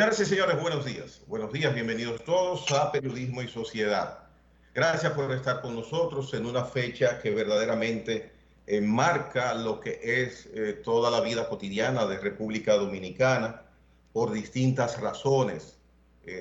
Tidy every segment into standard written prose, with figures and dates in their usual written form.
Señoras y señores, buenos días. Buenos días, bienvenidos todos a Periodismo y Sociedad. Gracias por estar con nosotros en una fecha que verdaderamente marca lo que es toda la vida cotidiana de República Dominicana por distintas razones.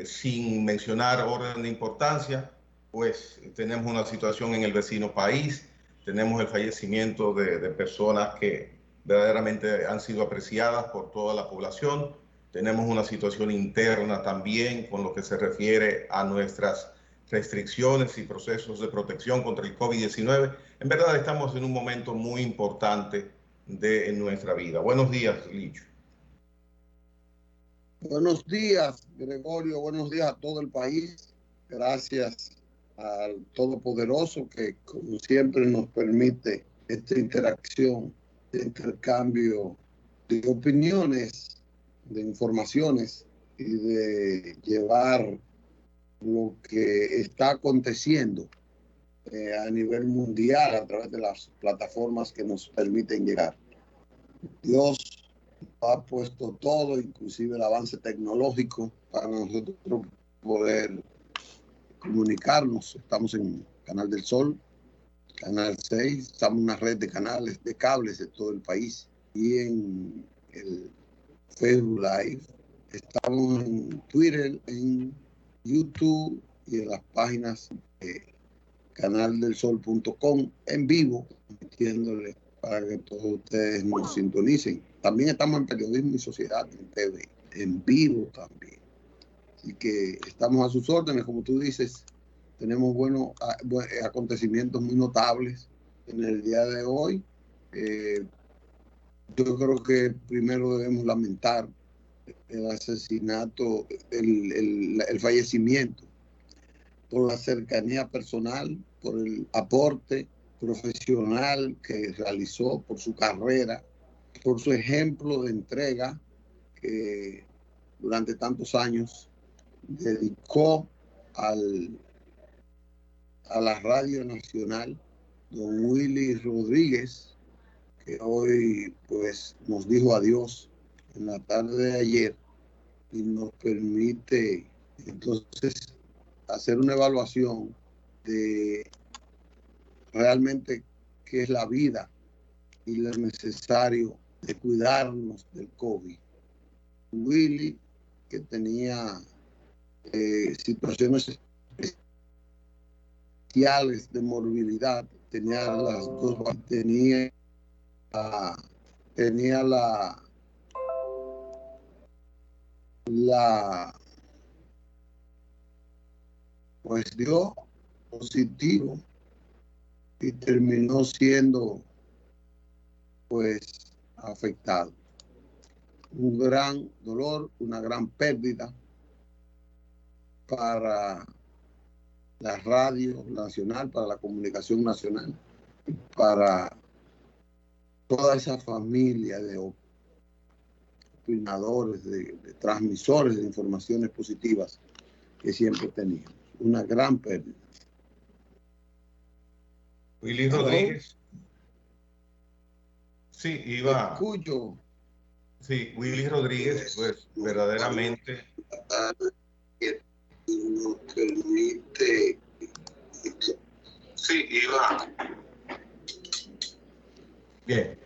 Sin mencionar orden de importancia, pues tenemos una situación en el vecino país, tenemos el fallecimiento de personas que verdaderamente han sido apreciadas por toda la población. Tenemos una situación interna también con lo que se refiere a nuestras restricciones y procesos de protección contra el COVID-19. En verdad estamos en un momento muy importante de nuestra vida. Buenos días, Licho. Buenos días, Gregorio. Buenos días a todo el país. Gracias al Todopoderoso que, como siempre, nos permite esta interacción, este intercambio de opiniones, de informaciones y de llevar lo que está aconteciendo a nivel mundial a través de las plataformas que nos permiten llegar. Dios ha puesto todo, inclusive el avance tecnológico, para nosotros poder comunicarnos. Estamos en Canal del Sol, Canal 6, estamos en una red de canales, de cables de todo el país, y en el Facebook Live. Estamos en Twitter, en YouTube y en las páginas de canaldelsol.com en vivo, metiéndole para que todos ustedes nos sintonicen. También estamos en Periodismo y Sociedad en TV, en vivo también. Así que estamos a sus órdenes, como tú dices. Tenemos buenos acontecimientos muy notables en el día de hoy. Yo creo que primero debemos lamentar el asesinato, el fallecimiento, por la cercanía personal, por el aporte profesional que realizó, por su carrera, por su ejemplo de entrega que durante tantos años dedicó a la Radio Nacional, don Willy Rodríguez, que hoy pues nos dijo adiós en la tarde de ayer y nos permite entonces hacer una evaluación de realmente qué es la vida y lo necesario de cuidarnos del COVID. Willy, que tenía situaciones especiales de morbilidad, tenía las dos, tenía pues dio positivo y terminó siendo pues afectado. Un gran dolor, una gran pérdida para la radio nacional, para la comunicación nacional, para toda esa familia de opinadores, de transmisores de informaciones positivas que siempre teníamos. Una gran pérdida. Willy Rodríguez. Sí, iba. Escucho. Sí, Willy Rodríguez, pues verdaderamente. Nos permite. Sí, iba. Bien.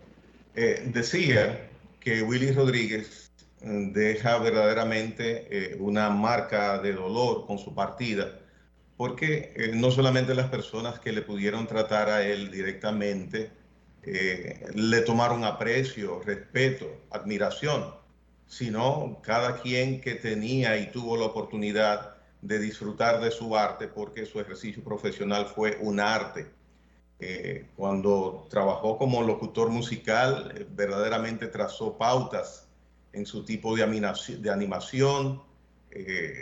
Decía que Willy Rodríguez deja verdaderamente una marca de dolor con su partida, porque no solamente las personas que le pudieron tratar a él directamente le tomaron aprecio, respeto, admiración, sino cada quien que tenía y tuvo la oportunidad de disfrutar de su arte, porque su ejercicio profesional fue un arte. Cuando trabajó como locutor musical, verdaderamente trazó pautas en su tipo de animación,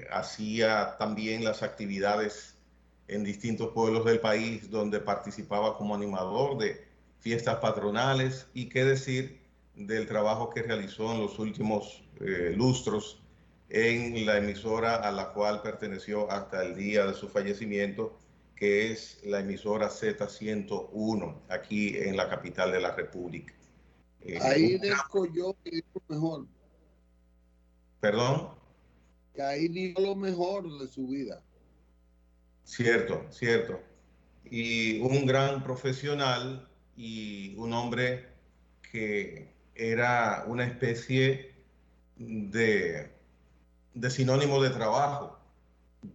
hacía también las actividades en distintos pueblos del país donde participaba como animador de fiestas patronales, y qué decir del trabajo que realizó en los últimos lustros en la emisora a la cual perteneció hasta el día de su fallecimiento, que es la emisora Z101, aquí en la capital de la República. Ahí dejo yo y digo mejor. ¿Perdón? que ahí dio lo mejor de su vida. Cierto, cierto. Y un gran profesional y un hombre que era una especie de, de sinónimo de trabajo.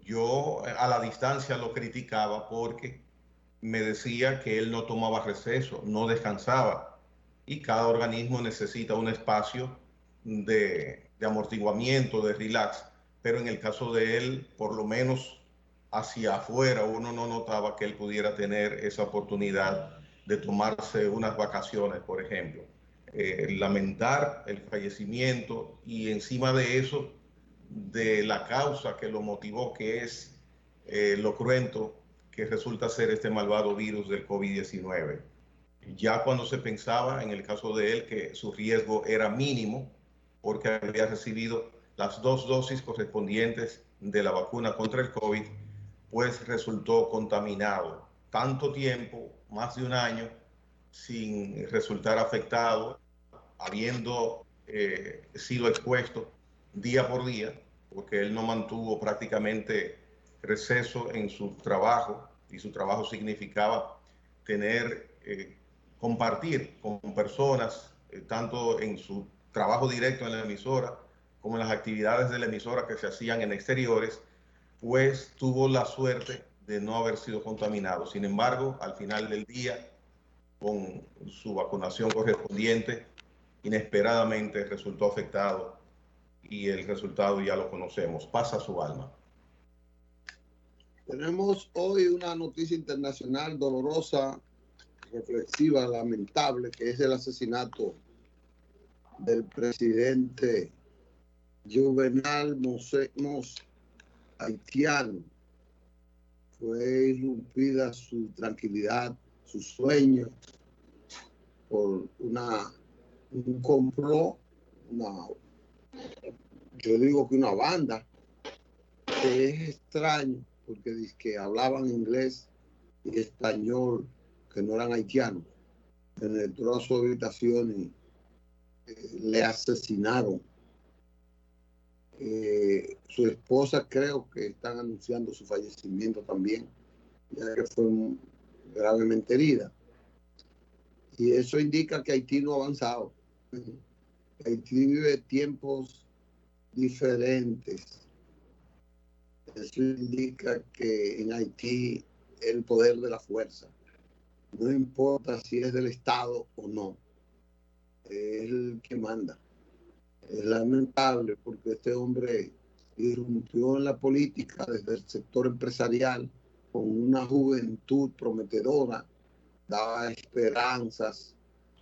Yo a la distancia lo criticaba porque me decía que él no tomaba receso, no descansaba y cada organismo necesita un espacio de amortiguamiento, de relax, pero en el caso de él, por lo menos hacia afuera, uno no notaba que él pudiera tener esa oportunidad de tomarse unas vacaciones, por ejemplo. Lamentar el fallecimiento y encima de eso, de la causa que lo motivó, que es lo cruento que resulta ser este malvado virus del COVID-19. Ya cuando se pensaba, en el caso de él, que su riesgo era mínimo, porque había recibido las 2 dosis correspondientes de la vacuna contra el COVID, pues resultó contaminado. Tanto tiempo, más de un año, sin resultar afectado, habiendo sido expuesto día por día, porque él no mantuvo prácticamente receso en su trabajo, y su trabajo significaba tener, compartir con personas, tanto en su trabajo directo en la emisora, como en las actividades de la emisora que se hacían en exteriores, pues tuvo la suerte de no haber sido contaminado. Sin embargo, al final del día, con su vacunación correspondiente, inesperadamente resultó afectado y el resultado ya lo conocemos, pasa su alma. Tenemos hoy una noticia internacional dolorosa, reflexiva, lamentable, que es el asesinato del presidente Juvenal Moïse, haitiano. Fue irrumpida su tranquilidad, su sueño, por un complot, yo digo que una banda, que es extraño, porque dice que hablaban inglés y español, que no eran haitianos. Penetró a su habitación y le asesinaron. Su esposa creo que están anunciando su fallecimiento también, ya que fue gravemente herida. Y eso indica que Haití no ha avanzado. Haití vive tiempos diferentes. Eso indica que en Haití el poder de la fuerza, no importa si es del Estado o no, es el que manda. Es lamentable porque este hombre irrumpió en la política desde el sector empresarial con una juventud prometedora, daba esperanzas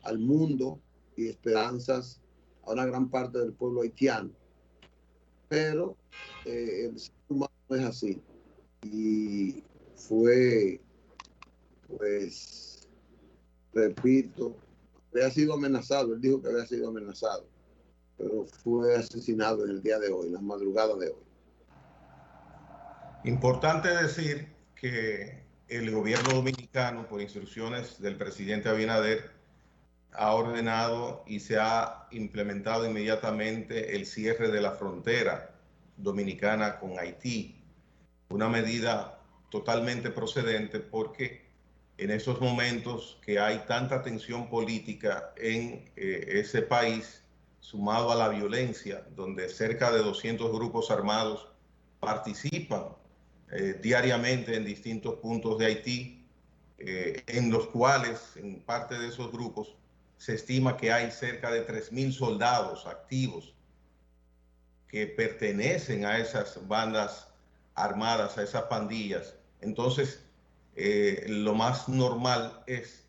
al mundo y esperanzas a una gran parte del pueblo haitiano. Pero el ser humano no es así. Y fue, pues, repito, había sido amenazado, él dijo que había sido amenazado, pero fue asesinado en el día de hoy, en la madrugada de hoy. Importante decir que el gobierno dominicano, por instrucciones del presidente Abinader, ha ordenado y se ha implementado inmediatamente el cierre de la frontera dominicana con Haití, una medida totalmente procedente porque en esos momentos que hay tanta tensión política en ese país, sumado a la violencia, donde cerca de 200 grupos armados participan diariamente en distintos puntos de Haití, en los cuales, en parte de esos grupos, se estima que hay cerca de 3.000 soldados activos que pertenecen a esas bandas armadas, a esas pandillas. Entonces, lo más normal es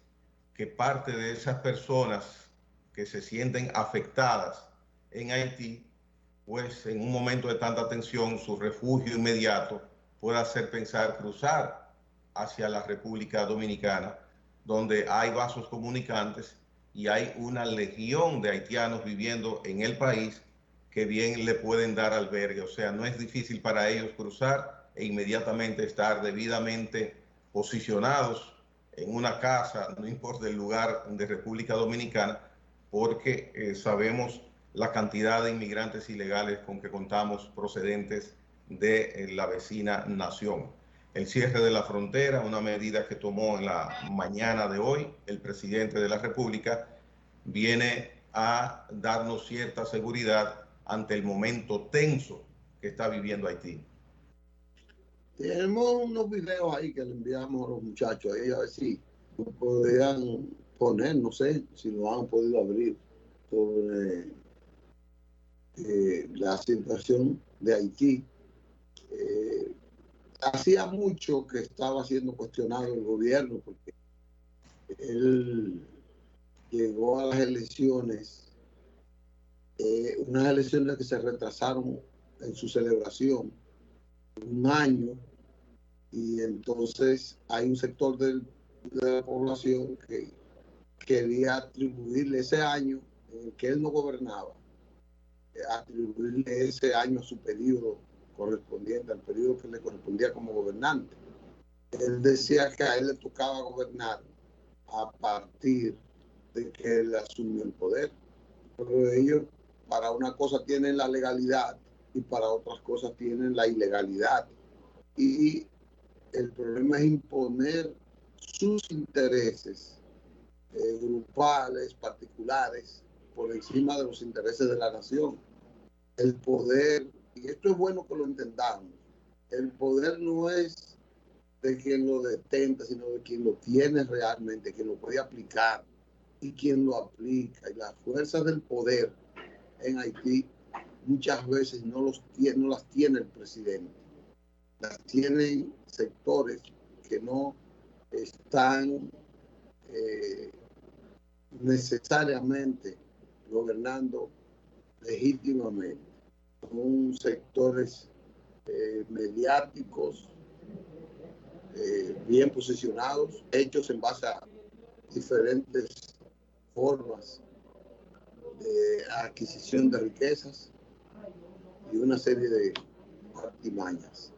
que parte de esas personas que se sienten afectadas en Haití, pues en un momento de tanta tensión, su refugio inmediato pueda hacer pensar cruzar hacia la República Dominicana, donde hay vasos comunicantes y hay una legión de haitianos viviendo en el país que bien le pueden dar albergue. O sea, no es difícil para ellos cruzar e inmediatamente estar debidamente posicionados en una casa, no importa el lugar de República Dominicana, porque sabemos la cantidad de inmigrantes ilegales con que contamos procedentes de la vecina nación. El cierre de la frontera, una medida que tomó en la mañana de hoy el presidente de la República, viene a darnos cierta seguridad ante el momento tenso que está viviendo Haití. Tenemos unos videos ahí que le enviamos a los muchachos ahí, a ver si lo podrían poner, no sé si lo han podido abrir, sobre la situación de Haití. Hacía mucho que estaba siendo cuestionado el gobierno porque él llegó a las elecciones, unas elecciones que se retrasaron en su celebración un año, y entonces hay un sector de la población que quería atribuirle ese año en el que él no gobernaba, atribuirle ese año a su periodo correspondiente, al periodo que le correspondía como gobernante. Él decía que a él le tocaba gobernar a partir de que él asumió el poder. Pero ellos, para una cosa tienen la legalidad y para otras cosas tienen la ilegalidad. Y el problema es imponer sus intereses grupales, particulares, por encima de los intereses de la nación. El poder, y esto es bueno que lo entendamos, el poder no es de quien lo detenta, sino de quien lo tiene realmente, quien lo puede aplicar y quien lo aplica. Y las fuerzas del poder en Haití muchas veces no las tiene el presidente, las tienen sectores que no están necesariamente gobernando legítimamente. Son sectores mediáticos, bien posicionados, hechos en base a diferentes formas de adquisición de riquezas y una serie de artimañas.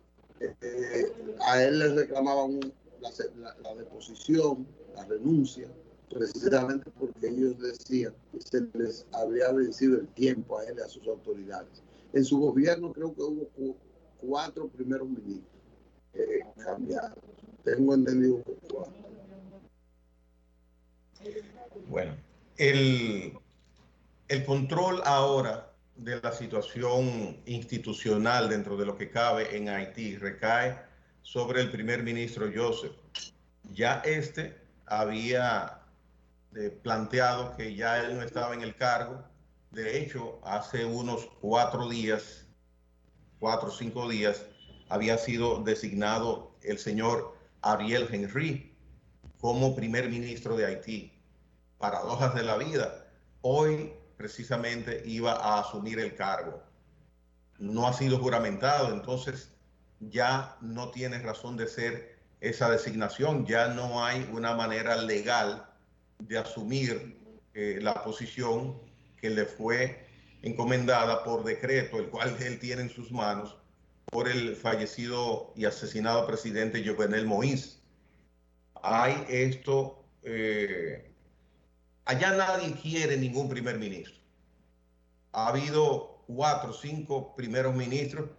A él le reclamaban la deposición, la renuncia, precisamente porque ellos decían que se les había vencido el tiempo a él y a sus autoridades. En su gobierno creo que hubo 4 primeros ministros cambiados. Tengo entendido que 4. Bueno, el control ahora de la situación institucional dentro de lo que cabe en Haití recae sobre el primer ministro Joseph. Ya había planteado que ya él no estaba en el cargo. De hecho, hace unos 4 o 5 días, había sido designado el señor Ariel Henry como primer ministro de Haití. Paradojas de la vida. Hoy precisamente iba a asumir el cargo. No ha sido juramentado, entonces ya no tiene razón de ser esa designación. Ya no hay una manera legal de asumir la posición que le fue encomendada por decreto, el cual él tiene en sus manos por el fallecido y asesinado presidente Jovenel Moïse. Hay esto... allá nadie quiere ningún primer ministro. Ha habido 4 o 5 primeros ministros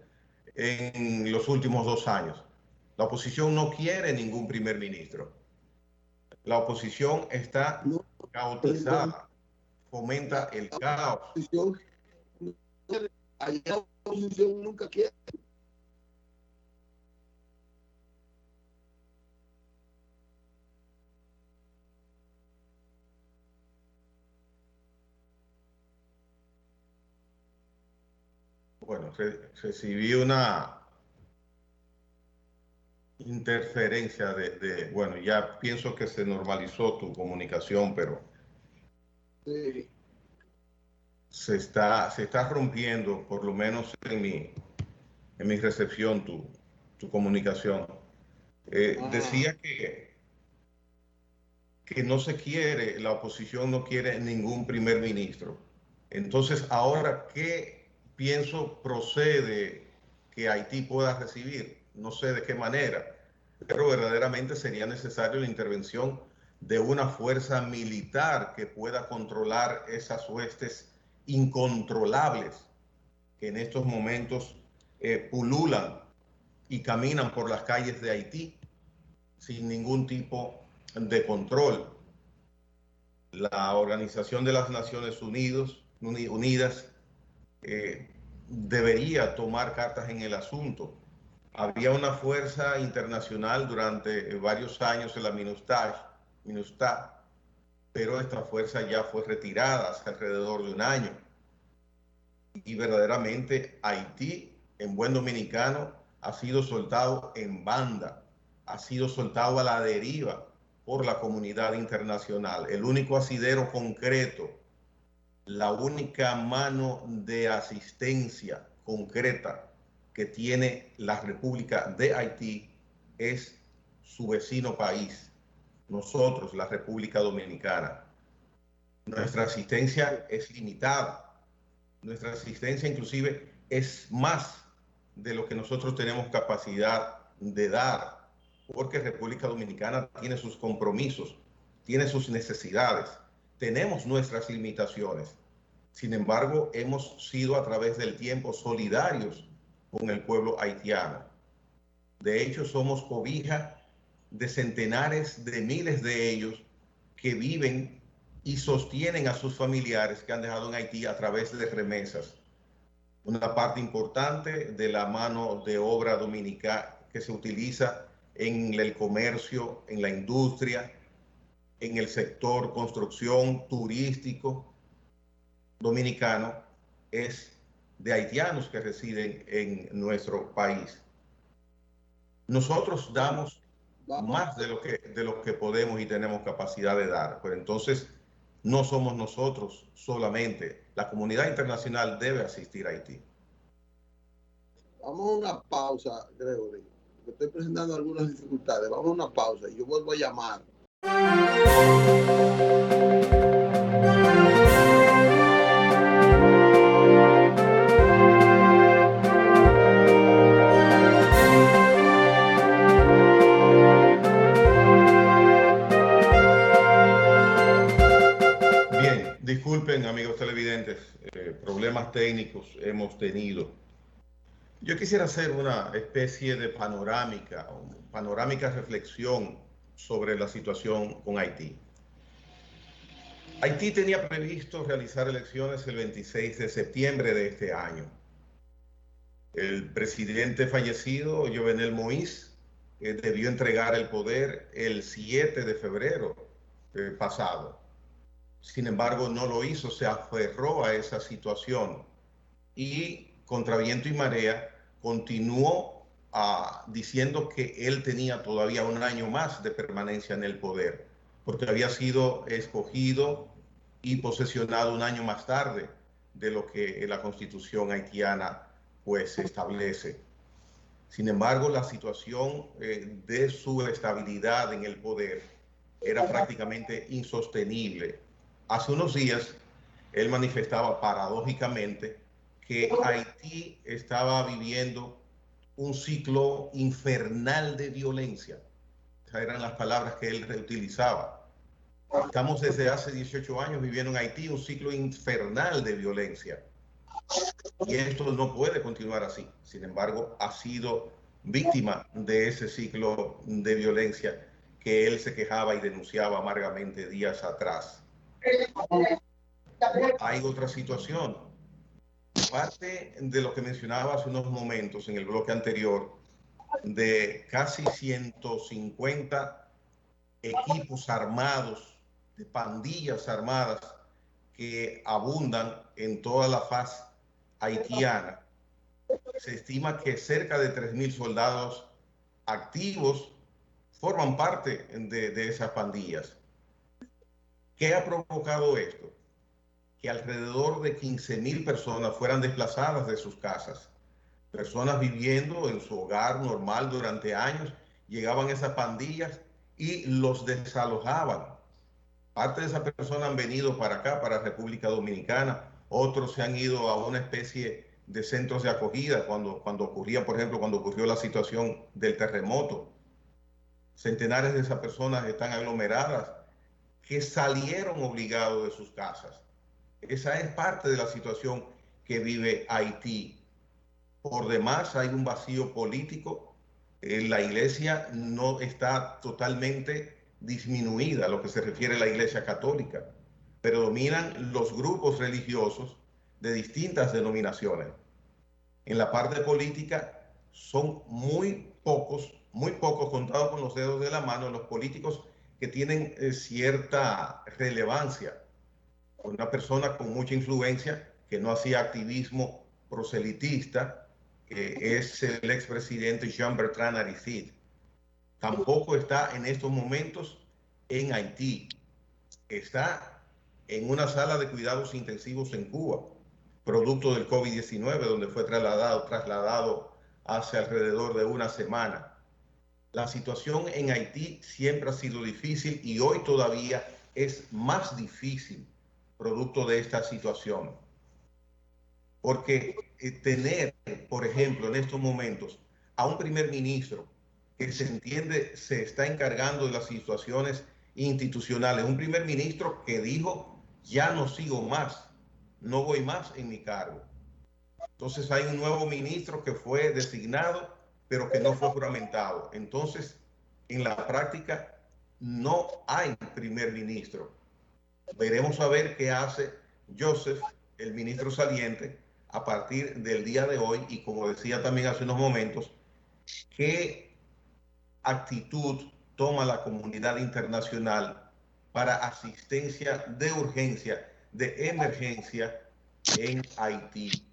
en los últimos 2 años. La oposición no quiere ningún primer ministro. La oposición está caotizada, fomenta el caos. Allá la oposición nunca quiere. Bueno, recibí una interferencia bueno, ya pienso que se normalizó tu comunicación, pero Sí. se está rompiendo, por lo menos en mi recepción, tu comunicación. Decía que no se quiere, la oposición no quiere ningún primer ministro. Entonces, ahora, ¿qué pienso procede que Haití pueda recibir? No sé de qué manera, pero verdaderamente sería necesaria la intervención de una fuerza militar que pueda controlar esas huestes incontrolables que en estos momentos pululan y caminan por las calles de Haití sin ningún tipo de control. La Organización de las Naciones Unidas debería tomar cartas en el asunto. Había una fuerza internacional durante varios años en la MINUSTAH, pero esta fuerza ya fue retirada hace alrededor de un año. Y verdaderamente Haití, en buen dominicano, ha sido soltado en banda, ha sido soltado a la deriva por la comunidad internacional. El único asidero concreto, la única mano de asistencia concreta que tiene la República de Haití es su vecino país, nosotros, la República Dominicana. Nuestra asistencia es limitada. Nuestra asistencia inclusive es más de lo que nosotros tenemos capacidad de dar, porque República Dominicana tiene sus compromisos, tiene sus necesidades, tenemos nuestras limitaciones. Sin embargo, hemos sido a través del tiempo solidarios con el pueblo haitiano. De hecho, somos cobija de centenares de miles de ellos que viven y sostienen a sus familiares que han dejado en Haití a través de remesas. Una parte importante de la mano de obra dominicana que se utiliza en el comercio, en la industria, en el sector construcción, turístico dominicano, es de haitianos que residen en nuestro país. Nosotros damos más de lo que podemos y tenemos capacidad de dar, pero entonces no somos nosotros solamente. La comunidad internacional debe asistir a Haití. Vamos a una pausa, Gregory. Me estoy presentando algunas dificultades. Vamos a una pausa y yo vuelvo a llamar. Disculpen, amigos televidentes, problemas técnicos hemos tenido. Yo quisiera hacer una especie de panorámica reflexión sobre la situación con Haití. Haití tenía previsto realizar elecciones el 26 de septiembre de este año. El presidente fallecido, Jovenel Moïse, debió entregar el poder el 7 de febrero pasado. Sin embargo, no lo hizo, se aferró a esa situación y contra viento y marea continuó diciendo que él tenía todavía un año más de permanencia en el poder, porque había sido escogido y posesionado un año más tarde de lo que la constitución haitiana pues establece. Sin embargo, la situación de su estabilidad en el poder era prácticamente insostenible. Hace unos días, él manifestaba paradójicamente que Haití estaba viviendo un ciclo infernal de violencia. Esas eran las palabras que él reutilizaba. Estamos desde hace 18 años viviendo en Haití un ciclo infernal de violencia. Y esto no puede continuar así. Sin embargo, ha sido víctima de ese ciclo de violencia que él se quejaba y denunciaba amargamente días atrás. Hay otra situación. Parte de lo que mencionaba hace unos momentos en el bloque anterior, de casi 150 equipos armados, de pandillas armadas que abundan en toda la faz haitiana. Se estima que cerca de 3.000 soldados activos forman parte de esas pandillas. ¿Qué ha provocado esto? Que alrededor de 15.000 personas fueran desplazadas de sus casas. Personas viviendo en su hogar normal durante años, llegaban esas pandillas y los desalojaban. Parte de esas personas han venido para acá, para República Dominicana, otros se han ido a una especie de centros de acogida cuando ocurría, por ejemplo, cuando ocurrió la situación del terremoto. Centenares de esas personas están aglomeradas que salieron obligados de sus casas. Esa es parte de la situación que vive Haití. Por demás, hay un vacío político. La iglesia no está totalmente disminuida a lo que se refiere a la iglesia católica. Predominan los grupos religiosos de distintas denominaciones. En la parte política son muy pocos, contados con los dedos de la mano, los políticos que tienen cierta relevancia. Una persona con mucha influencia que no hacía activismo proselitista es el expresidente Jean-Bertrand Aristide. Tampoco está en estos momentos en Haití. Está en una sala de cuidados intensivos en Cuba, producto del COVID-19, donde fue trasladado hace alrededor de una semana. La situación en Haití siempre ha sido difícil y hoy todavía es más difícil producto de esta situación. Porque tener, por ejemplo, en estos momentos a un primer ministro que se entiende se está encargando de las situaciones institucionales, un primer ministro que dijo, ya no sigo más, no voy más en mi cargo. Entonces hay un nuevo ministro que fue designado, pero que no fue juramentado. Entonces, en la práctica, no hay primer ministro. Veremos a ver qué hace Joseph, el ministro saliente, a partir del día de hoy y, como decía también hace unos momentos, qué actitud toma la comunidad internacional para asistencia de urgencia, de emergencia en Haití.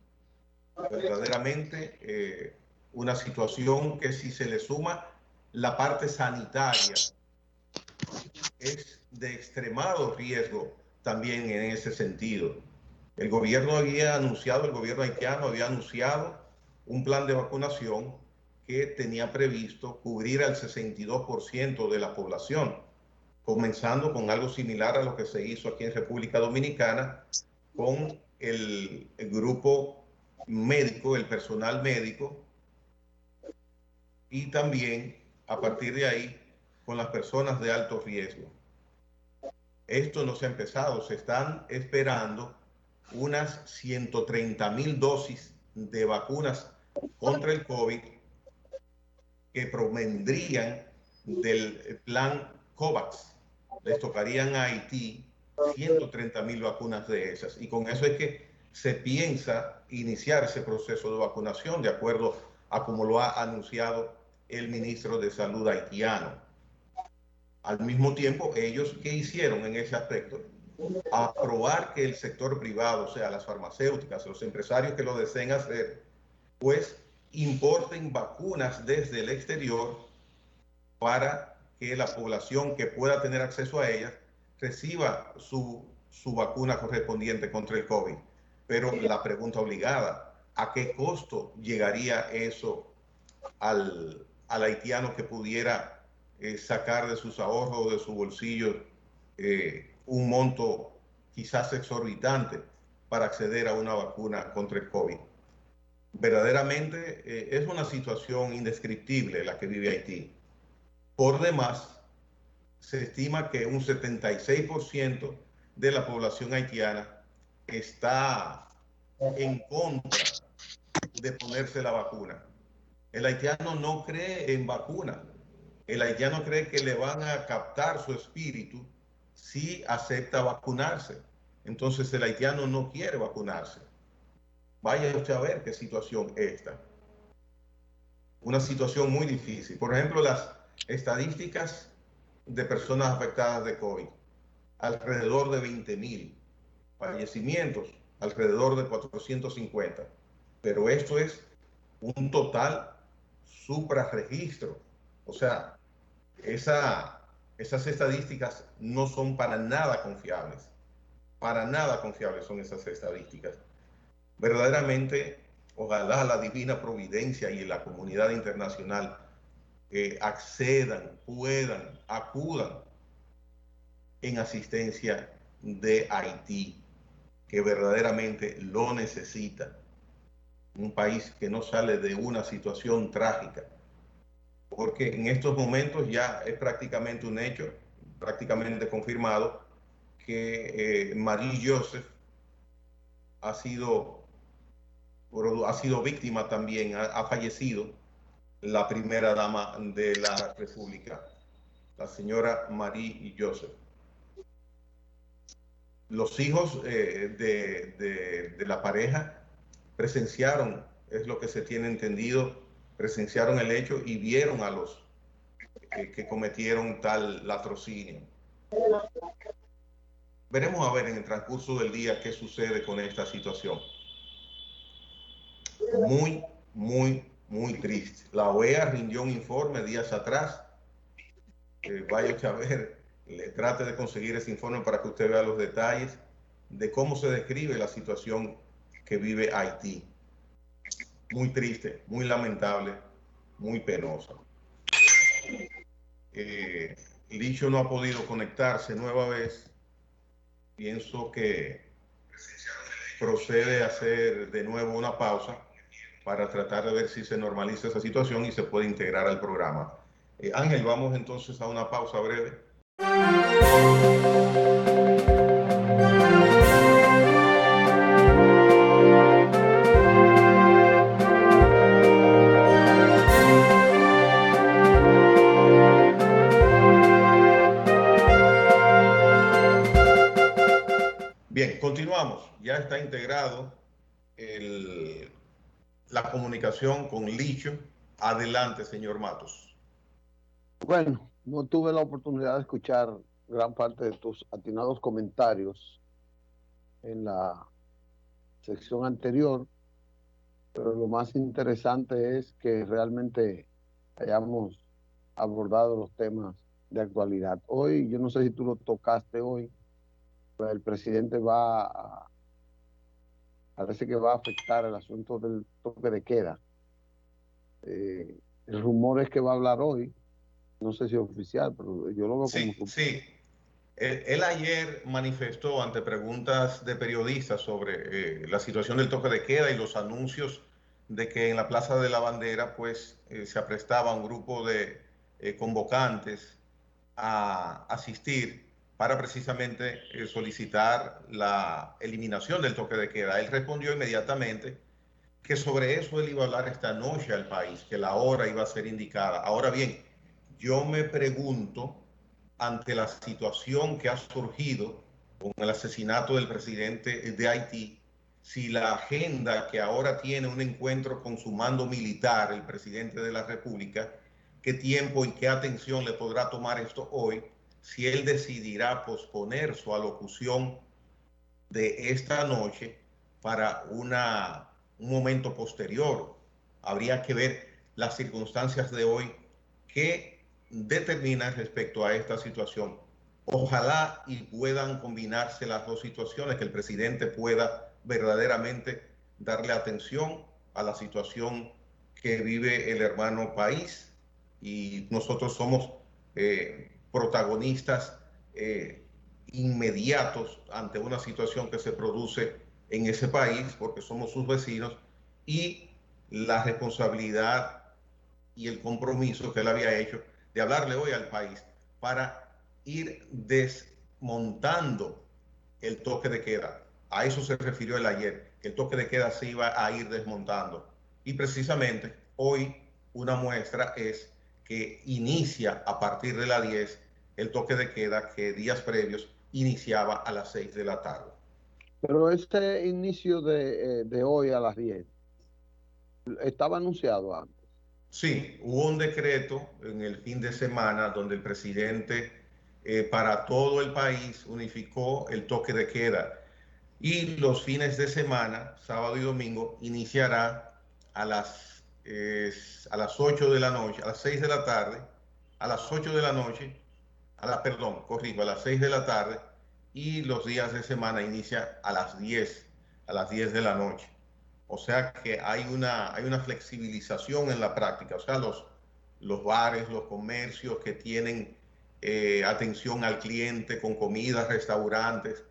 Verdaderamente una situación que, si se le suma la parte sanitaria, es de extremado riesgo también en ese sentido. El gobierno el gobierno haitiano había anunciado un plan de vacunación que tenía previsto cubrir al 62% de la población, comenzando con algo similar a lo que se hizo aquí en República Dominicana con el grupo médico, el personal médico, y también a partir de ahí con las personas de alto riesgo. Esto no se ha empezado, se están esperando unas 130,000 dosis de vacunas contra el COVID que provendrían del plan COVAX. Les tocarían a Haití 130,000 vacunas de esas. Y con eso es que se piensa iniciar ese proceso de vacunación, de acuerdo a como lo ha anunciado el ministro de Salud haitiano. Al mismo tiempo, ellos, ¿qué hicieron en ese aspecto? Aprobar que el sector privado, o sea, las farmacéuticas, los empresarios que lo deseen hacer, pues importen vacunas desde el exterior para que la población que pueda tener acceso a ellas reciba su vacuna correspondiente contra el COVID. Pero la pregunta obligada, ¿a qué costo llegaría eso al haitiano que pudiera sacar de sus ahorros o de su bolsillo un monto quizás exorbitante para acceder a una vacuna contra el COVID? Verdaderamente es una situación indescriptible la que vive Haití. Por demás, se estima que un 76% de la población haitiana está en contra de ponerse la vacuna. El haitiano no cree en vacuna. El haitiano cree que le van a captar su espíritu si acepta vacunarse. Entonces el haitiano no quiere vacunarse. Vaya usted a ver qué situación es esta. Una situación muy difícil. Por ejemplo, las estadísticas de personas afectadas de COVID. Alrededor de 20,000. Fallecimientos, alrededor de 450. Pero esto es un total suprarregistro. O sea, esas estadísticas no son para nada confiables. Para nada confiables son esas estadísticas. Verdaderamente, ojalá la divina providencia y la comunidad internacional accedan, puedan, acudan en asistencia de Haití, que verdaderamente lo necesita. Un país que no sale de una situación trágica, porque en estos momentos ya es prácticamente un hecho, prácticamente confirmado, que Marie Joseph ha sido víctima también, ha fallecido la primera dama de la República, la señora Marie Joseph. Los hijos de la pareja presenciaron, es lo que se tiene entendido, presenciaron el hecho y vieron a los que cometieron tal latrocinio. Veremos a ver en el transcurso del día qué sucede con esta situación. Muy, muy triste. La OEA rindió un informe días atrás. Vaya a ver, trate de conseguir ese informe para que usted vea los detalles de cómo se describe la situación que vive Haití. Muy triste, muy lamentable, muy penosa. Licho no ha podido conectarse nueva vez. Pienso que procede a hacer de nuevo una pausa para tratar de ver si se normaliza esa situación y se puede integrar al programa. Ángel, vamos entonces a una pausa breve. Bien, continuamos. Ya está integrado la comunicación con Licho. Adelante, señor Matos. Bueno, no tuve la oportunidad de escuchar gran parte de tus atinados comentarios en la sección anterior, pero lo más interesante es que realmente hayamos abordado los temas de actualidad. Hoy, yo no sé si tú lo tocaste hoy, pero el presidente parece que va a afectar el asunto del toque de queda. El rumor es que va a hablar hoy, no sé si es oficial, pero yo lo veo como... Sí. Él ayer manifestó ante preguntas de periodistas sobre la situación del toque de queda y los anuncios de que en la Plaza de la Bandera pues se aprestaba un grupo de convocantes a asistir para precisamente solicitar la eliminación del toque de queda. Él respondió inmediatamente que sobre eso él iba a hablar esta noche al país, que la hora iba a ser indicada. Ahora bien, yo me pregunto, ante la situación que ha surgido con el asesinato del presidente de Haití, si la agenda que ahora tiene un encuentro con su mando militar, el presidente de la República, qué tiempo y qué atención le podrá tomar esto hoy, si él decidirá posponer su alocución de esta noche para un momento posterior. Habría que ver las circunstancias de hoy que determinan respecto a esta situación. Ojalá y puedan combinarse las dos situaciones, que el presidente pueda verdaderamente darle atención a la situación que vive el hermano país, y nosotros somos protagonistas inmediatos ante una situación que se produce en ese país, porque somos sus vecinos, y la responsabilidad y el compromiso que él había hecho de hablarle hoy al país para ir desmontando el toque de queda. A eso se refirió él ayer, que el toque de queda se iba a ir desmontando. Y precisamente hoy una muestra es que inicia a partir de las 10 el toque de queda que días previos iniciaba a las 6 de la tarde. Pero este inicio de hoy a las 10 estaba anunciado antes. Sí, hubo un decreto en el fin de semana donde el presidente para todo el país unificó el toque de queda, y los fines de semana, sábado y domingo, iniciará a las 8 de la noche, a las 6 de la tarde, a las 8 de la noche, a las 6 de la tarde, y los días de semana inicia a las 10 de la noche. O sea que hay una flexibilización en la práctica. O sea, los bares, los comercios que tienen atención al cliente con comidas, restaurantes,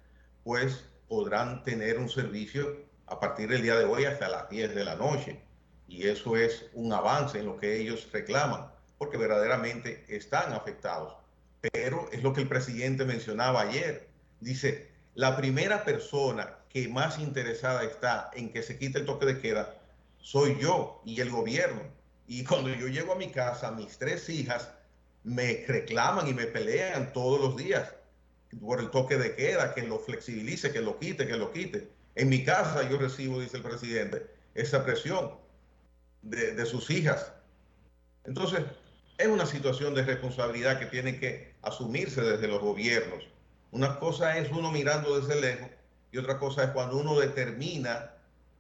pues podrán tener un servicio a partir del día de hoy hasta las 10 de la noche. Y eso es un avance en lo que ellos reclaman, porque verdaderamente están afectados. Pero es lo que el presidente mencionaba ayer. Dice, la primera persona que más interesada está en que se quite el toque de queda soy yo y el gobierno. Y cuando yo llego a mi casa, mis 3 hijas me reclaman y me pelean todos los días por el toque de queda, que lo flexibilice, que lo quite, que lo quite. En mi casa yo recibo, dice el presidente, esa presión de sus hijas. Entonces, es una situación de responsabilidad que tiene que asumirse desde los gobiernos. Una cosa es uno mirando desde lejos y otra cosa es cuando uno determina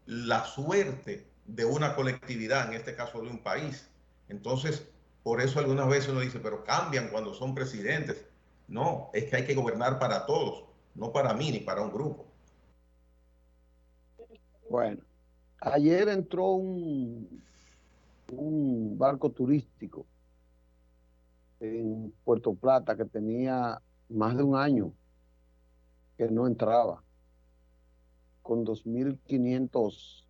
la suerte de una colectividad, en este caso de un país. Entonces, por eso algunas veces uno dice, pero cambian cuando son presidentes. No, es que hay que gobernar para todos, no para mí ni para un grupo. Bueno, ayer entró un barco turístico en Puerto Plata que tenía más de un año que no entraba, con 2.500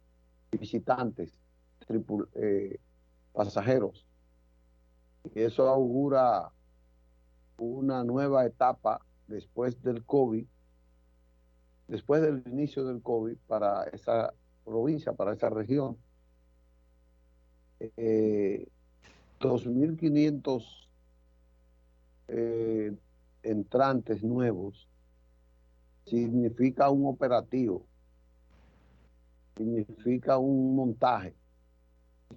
visitantes, pasajeros. Y eso augura una nueva etapa después del COVID, después del inicio del COVID para esa provincia, para esa región. 2.500 entrantes nuevos significa un operativo, significa un montaje,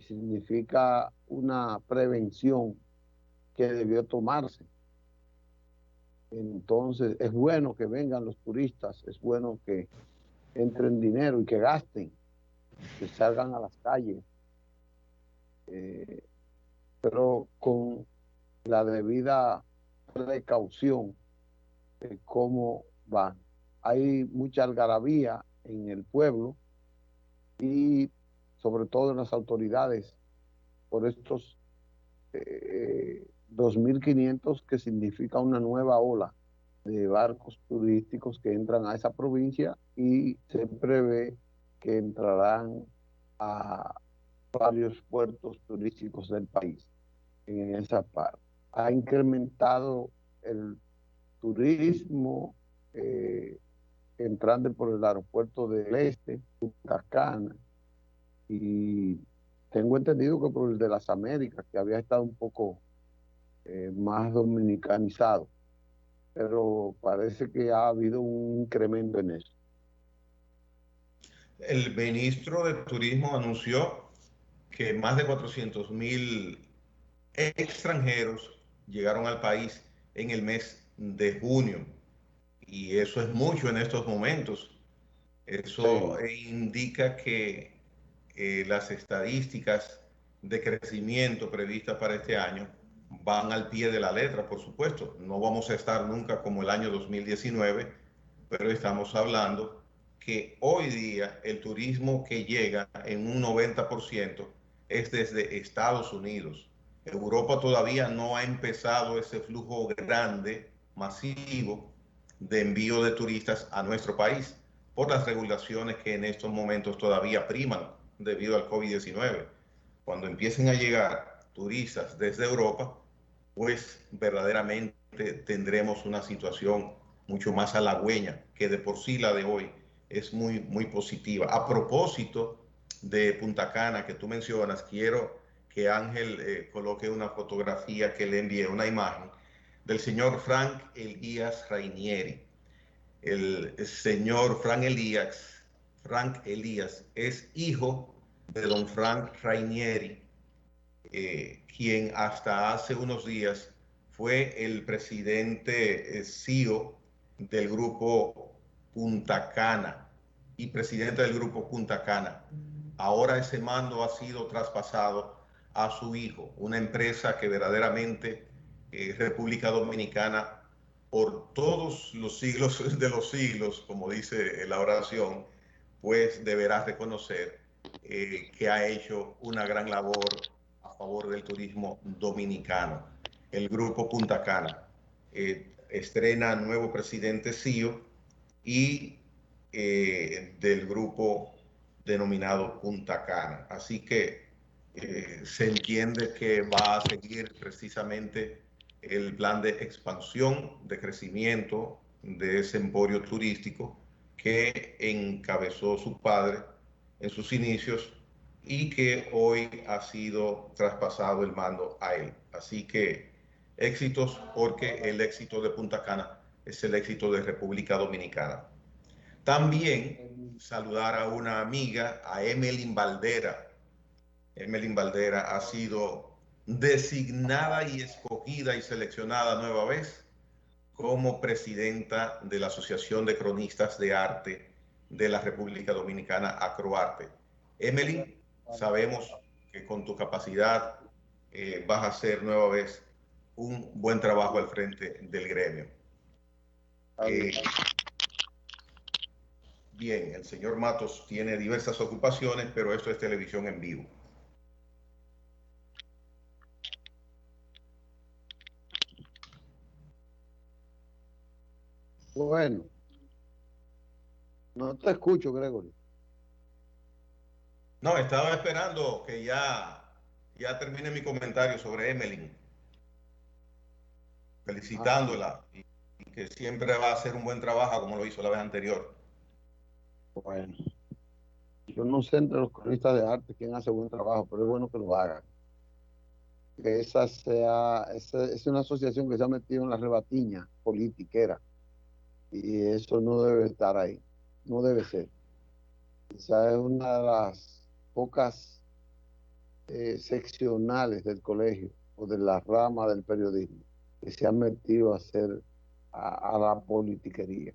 significa una prevención que debió tomarse. Entonces es bueno que vengan los turistas, es bueno que entren dinero y que gasten, que salgan a las calles, pero con la debida precaución de cómo van. Hay mucha algarabía en el pueblo y sobre todo en las autoridades por estos 2.500, que significa una nueva ola de barcos turísticos que entran a esa provincia, y se prevé que entrarán a varios puertos turísticos del país en esa parte. Ha incrementado el turismo entrando por el aeropuerto del Este, Punta Cana, y tengo entendido que por el de las Américas, que había estado un poco más dominicanizado, pero parece que ha habido un incremento en eso. El ministro de Turismo anunció que más de 400.000 extranjeros llegaron al país en el mes de junio. Y eso es mucho en estos momentos. Eso indica que las estadísticas de crecimiento previstas para este año van al pie de la letra, por supuesto. No vamos a estar nunca como el año 2019, pero estamos hablando que hoy día el turismo que llega en un 90% es desde Estados Unidos. Europa todavía no ha empezado ese flujo grande, masivo, de envío de turistas a nuestro país por las regulaciones que en estos momentos todavía priman debido al COVID-19. Cuando empiecen a llegar turistas desde Europa, pues verdaderamente tendremos una situación mucho más halagüeña, que de por sí la de hoy es muy, muy positiva. A propósito de Punta Cana que tú mencionas, quiero que Ángel coloque una fotografía que le envié, una imagen del señor Frank Elías Rainieri. El señor Frank Elías es hijo de don Frank Rainieri, quien hasta hace unos días fue el presidente CEO del grupo Punta Cana y presidente del grupo Punta Cana. Ahora ese mando ha sido traspasado a su hijo, una empresa que verdaderamente República Dominicana, por todos los siglos de los siglos, como dice la oración, pues deberá reconocer que ha hecho una gran labor a favor del turismo dominicano. El grupo Punta Cana estrena nuevo presidente CEO y del grupo denominado Punta Cana. Así que se entiende que va a seguir precisamente el plan de expansión, de crecimiento de ese emporio turístico que encabezó su padre en sus inicios y que hoy ha sido traspasado el mando a él. Así que éxitos, porque el éxito de Punta Cana es el éxito de República Dominicana. También saludar a una amiga, a Emelyn Valdera. Emelyn Valdera ha sido designada y escogida y seleccionada nueva vez como presidenta de la Asociación de Cronistas de Arte de la República Dominicana, Acroarte. Emelyn, sabemos que con tu capacidad vas a hacer nueva vez un buen trabajo al frente del gremio. Bien, el señor Matos tiene diversas ocupaciones, pero esto es televisión en vivo. Bueno, no te escucho, Gregory. No, estaba esperando que ya termine mi comentario sobre Emelyn, felicitándola y que siempre va a hacer un buen trabajo como lo hizo la vez anterior. Bueno, yo no sé entre los cronistas de arte quién hace buen trabajo, pero es bueno que lo hagan. Que esa es una asociación que se ha metido en la rebatiña politiquera y eso no debe estar ahí, no debe ser. Esa es una de las pocas seccionales del colegio o de la rama del periodismo que se han metido a hacer a la politiquería.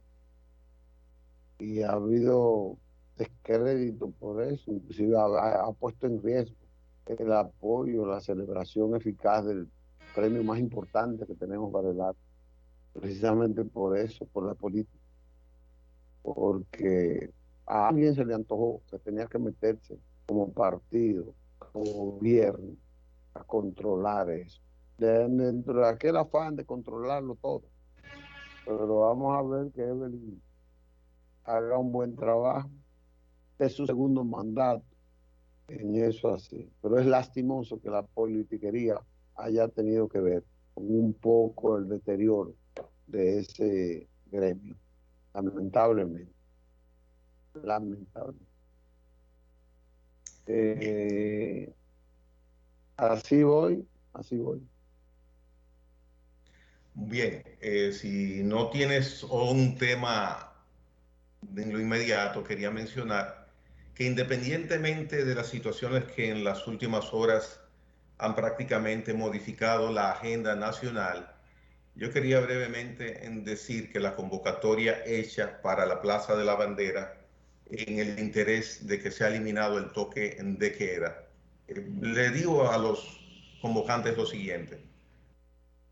Y ha habido descrédito por eso, inclusive ha puesto en riesgo el apoyo, la celebración eficaz del premio más importante que tenemos para el arte, precisamente por eso, por la política, porque a alguien se le antojó que tenía que meterse como partido, como gobierno, a controlar eso, dentro de aquel afán de controlarlo todo. Pero vamos a ver que Evelyn haga un buen trabajo, es su segundo mandato en eso así, pero es lastimoso que la politiquería haya tenido que ver con un poco el deterioro de ese gremio, lamentablemente. Así voy. Bien, si no tienes un tema en lo inmediato, quería mencionar que independientemente de las situaciones que en las últimas horas han prácticamente modificado la agenda nacional, yo quería brevemente decir que la convocatoria hecha para la Plaza de la Bandera, en el interés de que se ha eliminado el toque de queda, le digo a los convocantes lo siguiente: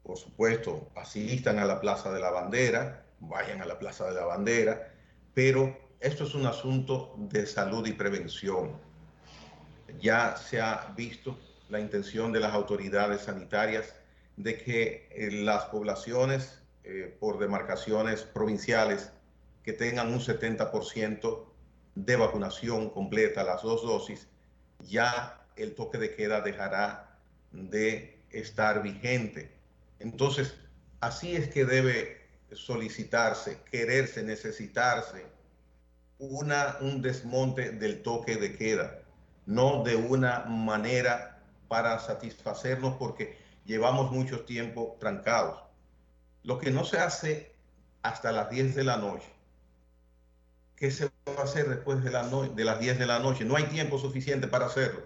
por supuesto, asistan a la Plaza de la Bandera, vayan a la Plaza de la Bandera, pero esto es un asunto de salud y prevención. Ya se ha visto la intención de las autoridades sanitarias de que las poblaciones por demarcaciones provinciales que tengan un 70% de vacunación completa, las 2 dosis, ya el toque de queda dejará de estar vigente. Entonces, así es que debe solicitarse, quererse, necesitarse un desmonte del toque de queda, no de una manera para satisfacernos porque llevamos mucho tiempo trancados. Lo que no se hace hasta las 10 de la noche, ¿qué se va a hacer después de las 10 de la noche? No hay tiempo suficiente para hacerlo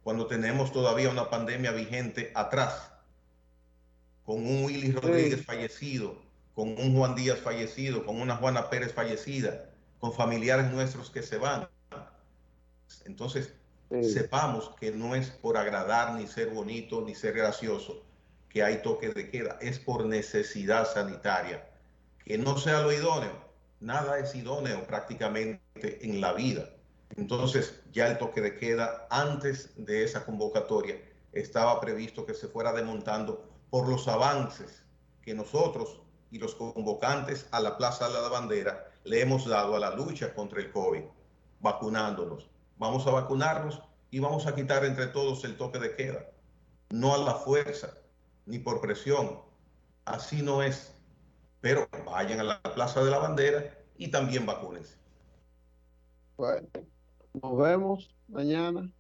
cuando tenemos todavía una pandemia vigente atrás, con un Willy Rodríguez fallecido, con un Juan Díaz fallecido, con una Juana Pérez fallecida, con familiares nuestros que se van. Entonces, sepamos que no es por agradar, ni ser bonito, ni ser gracioso, que hay toque de queda, es por necesidad sanitaria. Que no sea lo idóneo, nada es idóneo prácticamente en la vida. Entonces, ya el toque de queda, antes de esa convocatoria, estaba previsto que se fuera desmontando por los avances que nosotros y los convocantes a la Plaza de la Bandera le hemos dado a la lucha contra el COVID, vacunándonos. Vamos a vacunarnos y vamos a quitar entre todos el toque de queda. No a la fuerza, ni por presión. Así no es. Pero vayan a la Plaza de la Bandera y también vacúnense. Bueno, nos vemos mañana.